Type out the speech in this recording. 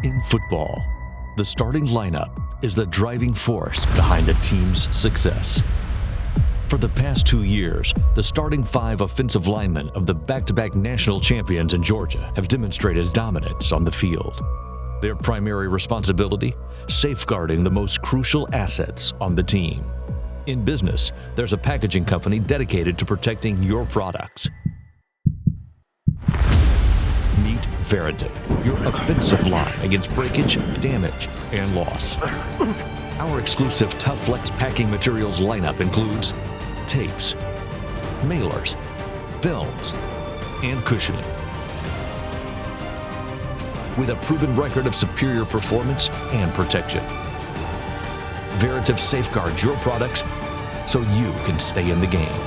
In football, the starting lineup is the driving force behind a team's success. For the past 2 years, the starting 5 offensive linemen of the back-to-back national champions in Georgia have demonstrated dominance on the field. Their primary responsibility? Safeguarding the most crucial assets on the team. In business, there's a packaging company dedicated to protecting your products. Meet Veritiv, your offensive line against breakage, damage, and loss. Our exclusive TUFflex packing materials lineup includes tapes, mailers, films, and cushioning. With a proven record of superior performance and protection, Veritiv safeguards your products so you can stay in the game.